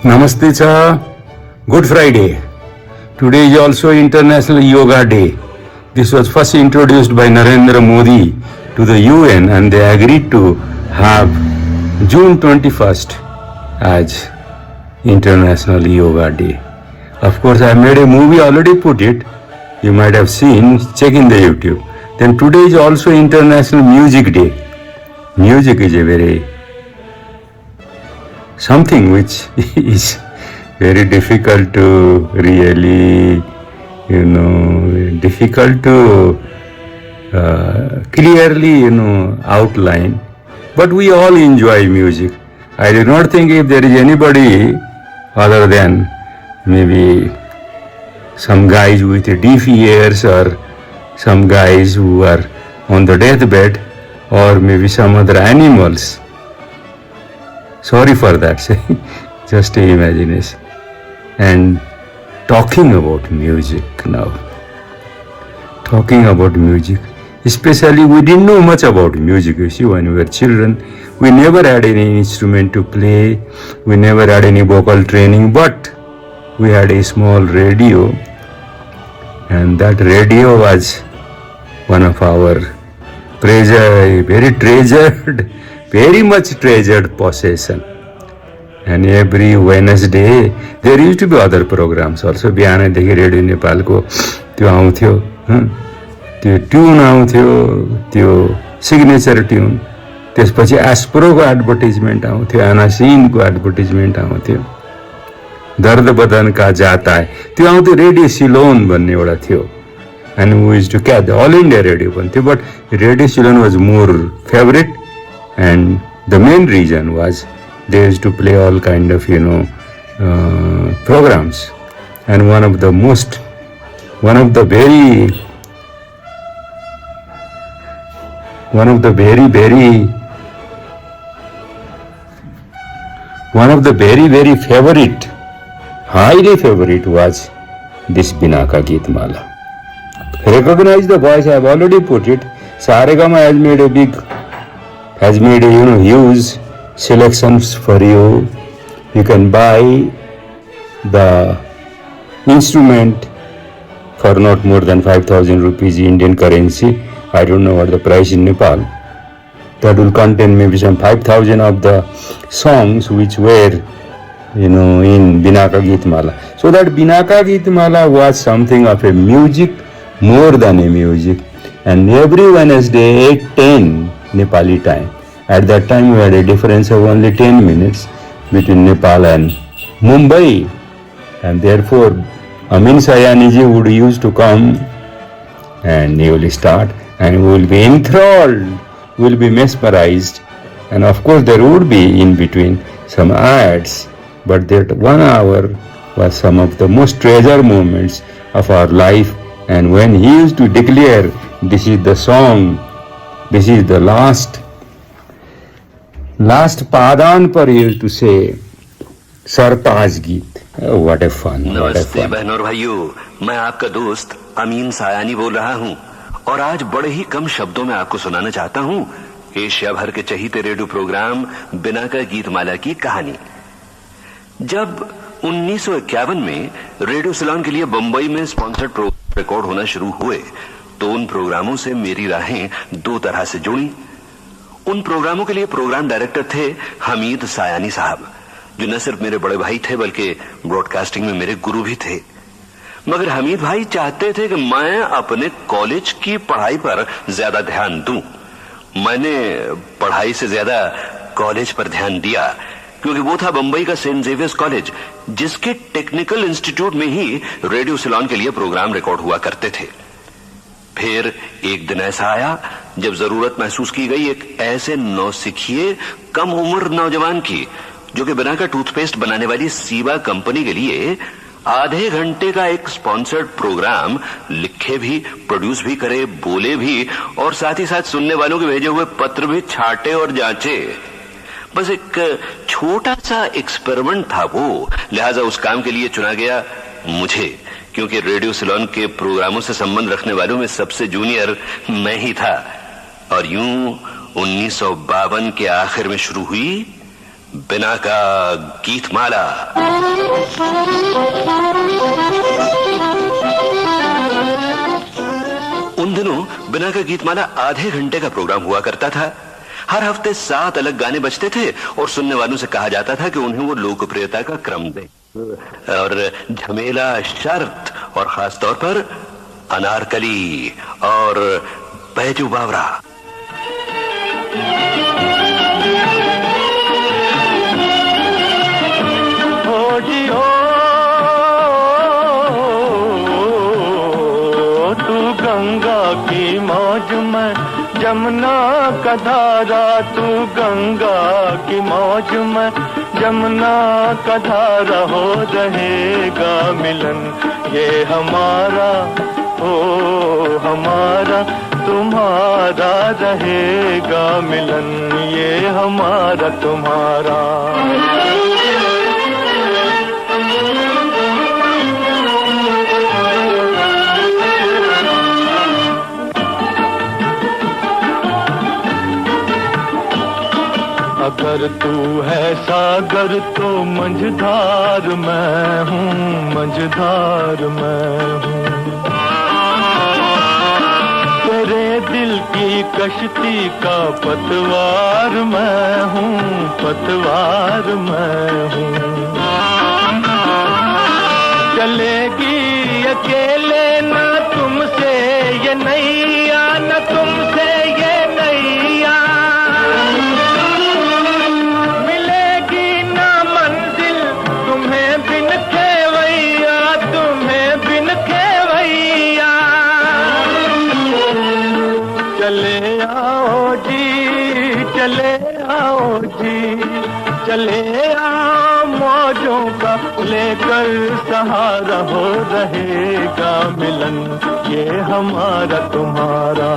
Namaste, cha. Good Friday. Today is also International Yoga Day. This was first introduced by Narendra Modi to the UN, and they agreed to have June 21st as International Yoga Day. Of course, I made a movie, already put it. You might have seen, check in the YouTube. Then today is also International Music Day. Music is a very something which is very difficult to really, difficult to clearly, outline. But we all enjoy music. I do not think if there is anybody other than maybe some guys with deaf ears or some guys who are on the deathbed or maybe some other animals. Sorry for that, just a imagination. And talking about music now. Talking about music. Especially we didn't know much about music, you see, when we were children. We never had any instrument to play. We never had any vocal training, but we had a small radio. And that radio was one of our very much treasured possession. And every Wednesday there used to be other programs also. बिहानदेखि radio नेपालको त्यो आउँथ्यो, त्यो tune आउँथ्यो, त्यो signature tune. त्यसपछि एस्प्रोको advertisement आउँथ्यो, एनासिनको advertisement आउँथ्यो, दर्द बदन का जाता है त्यो आउँथ्यो. रेडियो सिलोन भन्ने एउटा थियो. And we used to catch All India Radio भन्थ्यो, but Radio Ceylon was more favorite, and the main reason was they used to play all kind of programs, and one of the very favorite, highly favorite was this Binaka Geetmala. Recognize the voice, I have already put it. Saregama has made a huge selections for you. You can buy the instrument for not more than 5,000 rupees Indian currency. I don't know what the price in Nepal. That will contain maybe some 5,000 of the songs which were in Binaka Geetmala. So that Binaka Geetmala was something of a music, more than a music. And every Wednesday 8:10 Nepali time. At that time we had a difference of only 10 minutes between Nepal and Mumbai, and therefore Amin Sayaniji would used to come, and he will start, and we will be enthralled, we will be mesmerized, and of course there would be in between some ads, but that 1 hour was some of the most treasure moments of our life. And when he used to declare, this is the song, this is the last padan par, he used to say, Sartaj Geet. Oh, what a fun, what a fun. बहनों और भाइयों, मैं आपका दोस्त अमीन सायानी बोल रहा हूँ, और आज बड़े ही कम शब्दों में आपको सुनाना चाहता हूँ एशिया भर के चहीते रेडियो प्रोग्राम बिनाका गीतमाला की कहानी. जब 1951 में रेडियो सिलोन के लिए बंबई में स्पॉन्सर्ड प्रोग्राम रिकॉर्ड होना शुरू हुए, तो उन प्रोग्रामों से मेरी राहें दो तरह से जुड़ी. उन प्रोग्रामों के लिए प्रोग्राम डायरेक्टर थे हमीद सायानी साहब, जो न सिर्फ मेरे बड़े भाई थे बल्कि ब्रॉडकास्टिंग में मेरे गुरु भी थे. मगर हमीद भाई चाहते थे कि मैं अपने कॉलेज की पढ़ाई पर ज्यादा ध्यान दूं. मैंने पढ़ाई से ज्यादा कॉलेज पर ध्यान दिया, क्योंकि वो था बंबई का सेंट जेवियर्स कॉलेज, जिसके टेक्निकल इंस्टीट्यूट में ही रेडियो सिलोन के लिए प्रोग्राम रिकॉर्ड हुआ करते थे. फिर एक दिन ऐसा आया जब जरूरत महसूस की गई एक ऐसे नौसिखिए कम उम्र नौजवान की, जो कि बिनाका टूथपेस्ट बनाने वाली सीबा कंपनी के लिए आधे घंटे का एक स्पॉन्सर्ड प्रोग्राम लिखे भी, प्रोड्यूस भी करे, बोले भी, और साथ ही साथ सुनने वालों के भेजे हुए पत्र भी छाटे और जांचे. बस एक छोटा सा एक्सपेरिमेंट था वो, लिहाजा उस काम के लिए चुना गया मुझे, क्योंकि रेडियो सिलोन के प्रोग्रामों से संबंध रखने वालों में सबसे जूनियर मैं ही था. और यूं 1952 के आखिर में शुरू हुई बिना का गीतमाला। उन दिनों बिना का गीतमाला आधे घंटे का प्रोग्राम हुआ करता था। हर हफ्ते 7 अलग गाने बजते थे और सुनने वालों से कहा जाता था कि उन्हें वो लोकप्रियता का क्रम दे। और झमेला, शर्त और खास तौर पर अनारकली और बैजू बावरा। तू गंगा की मौज में जमुना का धारा, तू गंगा की मौज में जमुना का धारा, हो रहेगा मिलन ये हमारा, हो हमारा तुम्हारा, रहेगा मिलन ये हमारा तुम्हारा। अगर तू है सागर तो मंझधार मैं हूँ, मंझधार मैं हूँ। तेरे दिल की कश्ती का पतवार मैं हूँ, पतवार मैं हूँ। चलेगी अकेले ना तुमसे ये नैया, न तुमसे ये नैया। चले आओ जी, चले आओ जी, चले आओ मौजों का लेकर सहारा, हो रहेगा मिलन ये हमारा तुम्हारा।